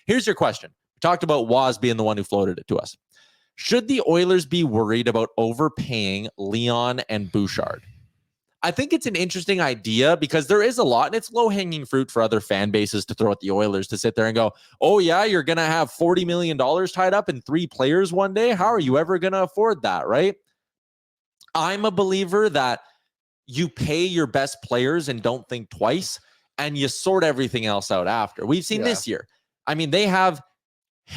Here's your question. We talked about Waz being the one who floated it to us. Should the Oilers be worried about overpaying Leon and Bouchard? I think it's an interesting idea because there is a lot, and it's low-hanging fruit for other fan bases to throw at the Oilers to sit there and go, oh, yeah, you're going to have $40 million tied up in 3 players one day? How are you ever going to afford that, right? I'm a believer that you pay your best players and don't think twice, and you sort everything else out after. We've seen this year. I mean, they have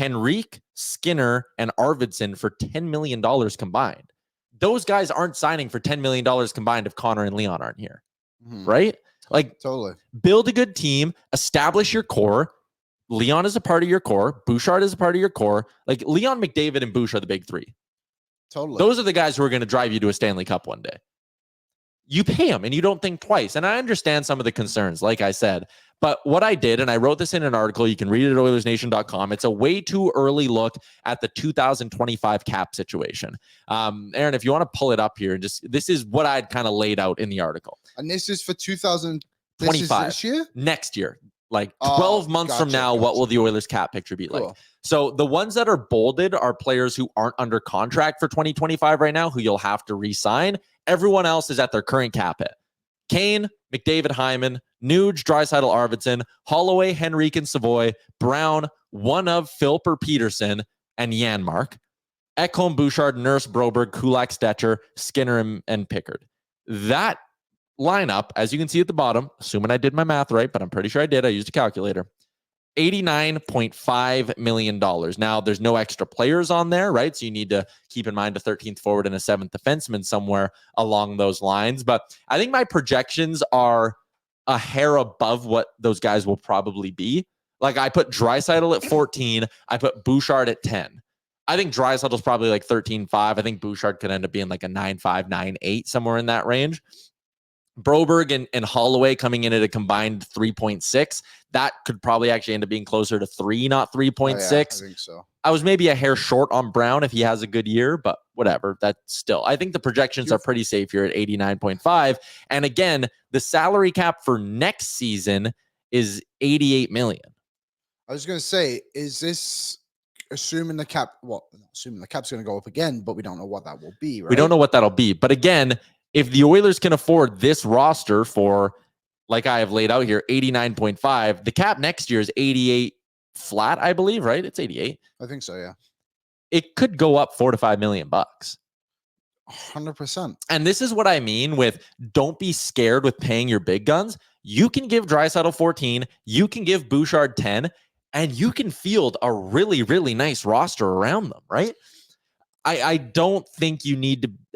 Henrique, Skinner, and Arvidsson for $10 million combined. Those guys aren't signing for $10 million combined if Connor and Leon aren't here, right? Like, totally. Build a good team, establish your core. Leon is a part of your core. Bouchard is a part of your core. Like, Leon, McDavid, and Bouchard are the big 3. Totally. Those are the guys who are going to drive you to a Stanley Cup one day. You pay them and you don't think twice. And I understand some of the concerns, like I said. But what I did, and I wrote this in an article, you can read it at OilersNation.com. It's a way too early look at the 2025 cap situation. Aaron, if you want to pull it up here, this is what I'd kind of laid out in the article. And this is for 2025. This is this year? Next year. Like 12 months from now, what will the Oilers cap picture be like? So the ones that are bolded are players who aren't under contract for 2025 right now, who you'll have to re-sign. Everyone else is at their current cap hit. Kane, McDavid, Hyman, Nuge, Draisaitl, Arvidsson, Holloway, Henrique, and Savoy, Brown, one of Philper Peterson, and Janmark, Ekholm, Bouchard, Nurse, Broberg, Kulak, Stetcher, Skinner, and Pickard. That lineup, as you can see at the bottom, assuming I did my math right, but I'm pretty sure I did. I used a calculator. $89.5 million. Now, there's no extra players on there, right? So you need to keep in mind a 13th forward and a 7th defenseman somewhere along those lines. But I think my projections are a hair above what those guys will probably be. Like, I put Draisaitl at 14. I put Bouchard at 10. I think Draisaitl's probably like 13.5. I think Bouchard could end up being like a 9.5, 9.8, somewhere in that range. Broberg and Holloway coming in at a combined 3.6. That could probably actually end up being closer to 3, not 3.6. I think so. I was maybe a hair short on Brown if he has a good year, but whatever. That's still, I think the projections are pretty safe here at 89.5. And again, the salary cap for next season is $88 million. I was going to say, is this assuming the cap? Well, assuming the cap's going to go up again, but we don't know what that will be, right? We don't know what that'll be. But again, if the Oilers can afford this roster for, like I have laid out here, 89.5, the cap next year is 88 flat, I believe, right? It's 88. I think so, yeah. It could go up $4 to $5 million. 100%. And this is what I mean with don't be scared with paying your big guns. You can give Draisaitl 14, you can give Bouchard 10, and you can field a really, really nice roster around them, right? I don't think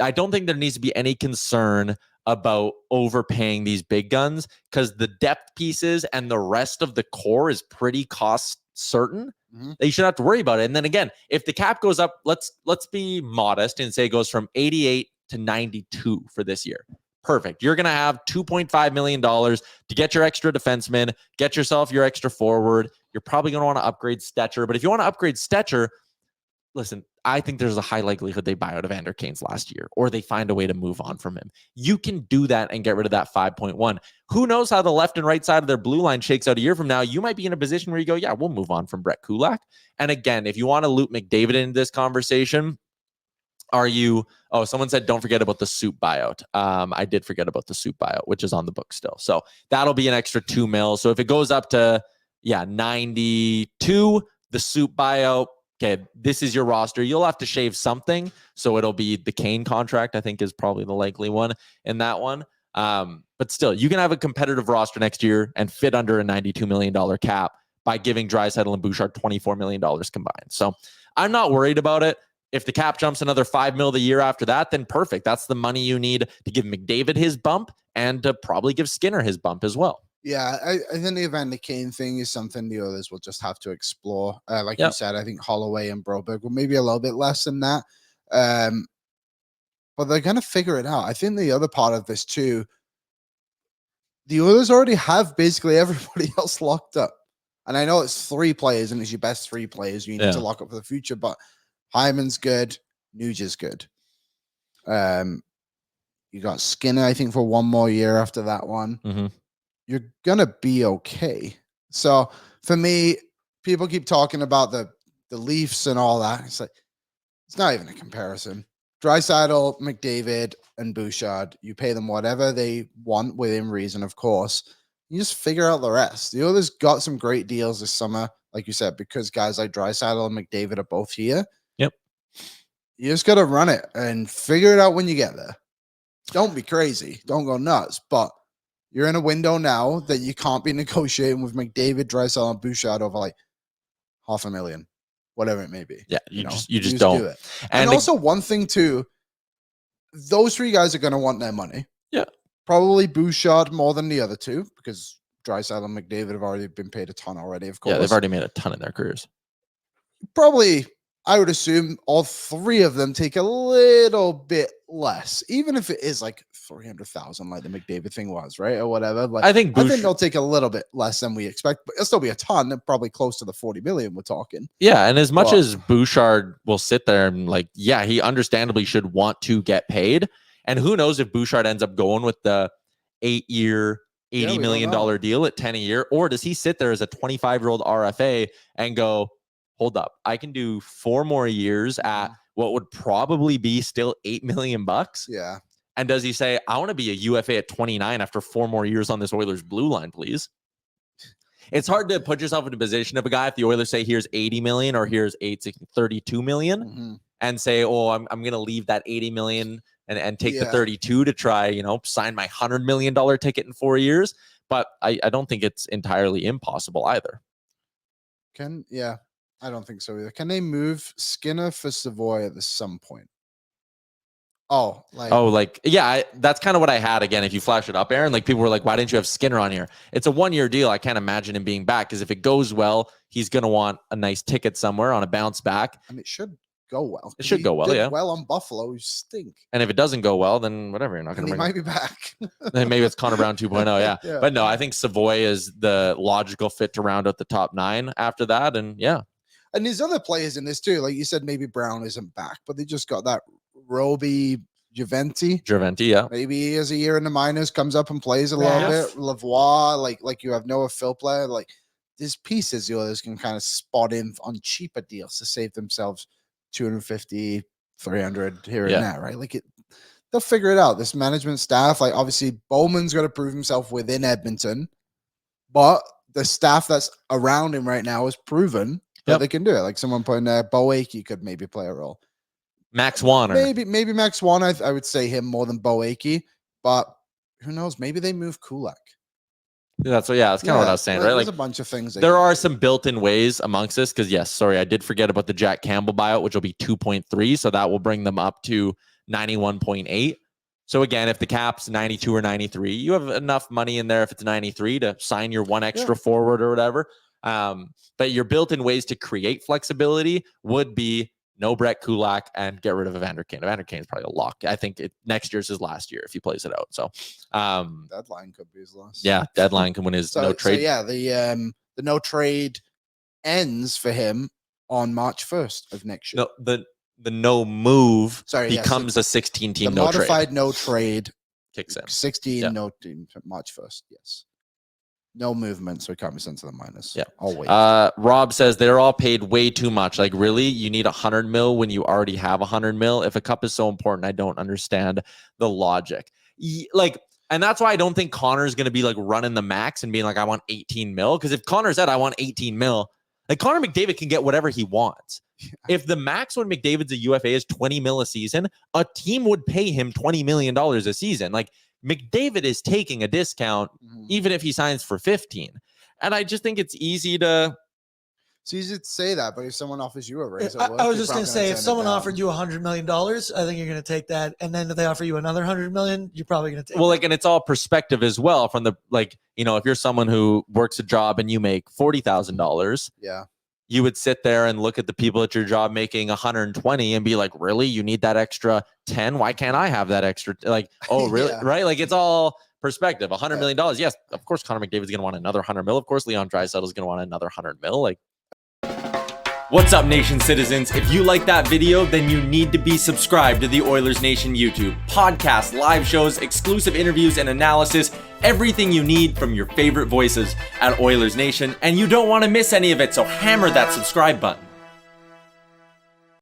I don't think there needs to be any concern about overpaying these big guns because the depth pieces and the rest of the core is pretty cost certain. That you shouldn't have to worry about it. And then again, if the cap goes up, let's be modest and say it goes from 88 to 92 for this year. Perfect. You're going to have $2.5 million to get your extra defenseman, get yourself your extra forward. You're probably going to want to upgrade Stetcher. But if you want to upgrade Stetcher, listen, I think there's a high likelihood they buy out Evander Kane's last year or they find a way to move on from him. You can do that and get rid of that 5.1. Who knows how the left and right side of their blue line shakes out a year from now? You might be in a position where you go, yeah, we'll move on from Brett Kulak. And again, if you want to loop McDavid into this conversation, someone said, don't forget about the soup buyout. I did forget about the soup buyout, which is on the book still. So that'll be an extra $2 million. So if it goes up to, 92, the soup buyout, okay, this is your roster. You'll have to shave something. So it'll be the Kane contract, I think is probably the likely one in that one. But still, you can have a competitive roster next year and fit under a $92 million cap by giving Draisaitl and Bouchard $24 million combined. So I'm not worried about it. If the cap jumps another $5 million the year after that, then perfect. That's the money you need to give McDavid his bump and to probably give Skinner his bump as well. Yeah, I think the Evander Kane thing is something the others will just have to explore. You said, I think Holloway and Broberg will maybe a little bit less than that. But they're going to figure it out. I think the other part of this too, the Oilers already have basically everybody else locked up. And I know it's 3 players and it's your best 3 players you need to lock up for the future, but Hyman's good, Nuge is good. You got Skinner, I think, for 1 more year after that one. Mm-hmm. You're going to be okay. So for me, people keep talking about the Leafs and all that. It's like, it's not even a comparison. Draisaitl, McDavid, and Bouchard, you pay them whatever they want within reason, of course. You just figure out the rest. The others got some great deals this summer, like you said, because guys like Draisaitl and McDavid are both here. Yep. You just got to run it and figure it out when you get there. Don't be crazy. Don't go nuts. But you're in a window now that you can't be negotiating with McDavid, Draisaitl, and Bouchard over like $500,000, whatever it may be. Yeah, you just don't. Do it. And also one thing too, those three guys are going to want their money. Yeah. Probably Bouchard more than the other two because Draisaitl and McDavid have already been paid a ton already, of course. Yeah, they've already made a ton in their careers. Probably, I would assume all three of them take a little bit less, even if it is like 300,000, like the McDavid thing was, right, or whatever. Like, I think they'll take a little bit less than we expect, but it'll still be a ton. Probably close to the 40 million we're talking. Yeah, and as much as Bouchard will sit there and like, yeah, he understandably should want to get paid, and who knows if Bouchard ends up going with the 8-year, $80 million deal at 10 a year, or does he sit there as a 25-year-old RFA and go, hold up, I can do 4 more years at what would probably be still $8 million? Yeah. And does he say, I want to be a UFA at 29 after 4 more years on this Oilers blue line, please? It's hard to put yourself in a position of a guy if the Oilers say here's 80 million or here's 32 million and say, oh, I'm going to leave that 80 million and take the 32 to try, sign my $100 million ticket in 4 years. But I don't think it's entirely impossible either. I don't think so either. Can they move Skinner for Savoy at some point? That's kind of what I had. Again, if you flash it up, Aaron, like people were like, why didn't you have Skinner on here? It's a 1-year deal. I can't imagine him being back because if it goes well, he's going to want a nice ticket somewhere on a bounce back. And it should go well. It should go well, yeah. Well on Buffalo, you stink. And if it doesn't go well, then whatever. You're not going to bring him. He might be back. Then maybe it's Connor Brown 2.0, yeah. But no, I think Savoy is the logical fit to round out the top 9 after that, and yeah. And there's other players in this too. Like you said, maybe Brown isn't back, but they just got that Roby Giventi, yeah. Maybe he has a year in the minors, comes up and plays a little bit. Lavoie, like you have Noah Philpler. Like there's pieces the others can kind of spot in on cheaper deals to save themselves 250, 300 here and there, right? Like they'll figure it out. This management staff, like obviously Bowman's got to prove himself within Edmonton, but the staff that's around him right now is proven that they can do it. Like someone put in there, Bo Akey could maybe play a role. Max Warner. Maybe Max Warner. I would say him more than Bo Akey, but who knows? Maybe they move Kulak. That's kind of what I was saying, right? There's a bunch of things. There are some built-in ways amongst this because, yes, sorry, I did forget about the Jack Campbell buyout, which will be 2.3. So that will bring them up to 91.8. So again, if the cap's 92 or 93, you have enough money in there if it's 93 to sign your one extra forward or whatever. But your built-in ways to create flexibility would be no Brett Kulak and get rid of Evander Kane. Evander Kane is probably a lock. I think next year's his last year if he plays it out. So deadline could be his last. Yeah, deadline can win his no trade. So the no trade ends for him on March 1st of next year. No, the no move becomes a 16-team no trade. The modified no trade kicks in. 16 no team March 1st. Yes. No movement, so it can't be sent to the minus. Yeah. I'll wait. Rob says they're all paid way too much. Like, really? You need 100 mil when you already have 100 mil? If a cup is so important, I don't understand the logic. And that's why I don't think Connor's going to be like running the max and being like, I want 18 mil. Because if Connor said, I want 18 mil, like Connor McDavid can get whatever he wants. Yeah. If the max when McDavid's a UFA is 20 mil a season, a team would pay him $20 million a season. Like, McDavid is taking a discount even if he signs for 15. And I just think it's easy to say that, but if someone offers you a raise, I was just going to say, if someone offered you $100 million, I think you're going to take that. And then if they offer you another $100 million, you're probably going to take that. And it's all perspective as well from the, if you're someone who works a job and you make $40,000. Yeah. You would sit there and look at the people at your job making 120 and be like, really? You need that extra 10? Why can't I have that extra? Like, oh, really? Right? Like, it's all perspective. $100 million. Yes, of course, Connor McDavid's going to want another 100 mil. Of course, Leon Draisaitl is going to want another 100 mil. Like, What's up, Nation citizens? If you like that video, then you need to be subscribed to the Oilers Nation YouTube. Podcasts, live shows, exclusive interviews, and analysis. Everything you need from your favorite voices at Oilers Nation. And you don't want to miss any of it, so hammer that subscribe button.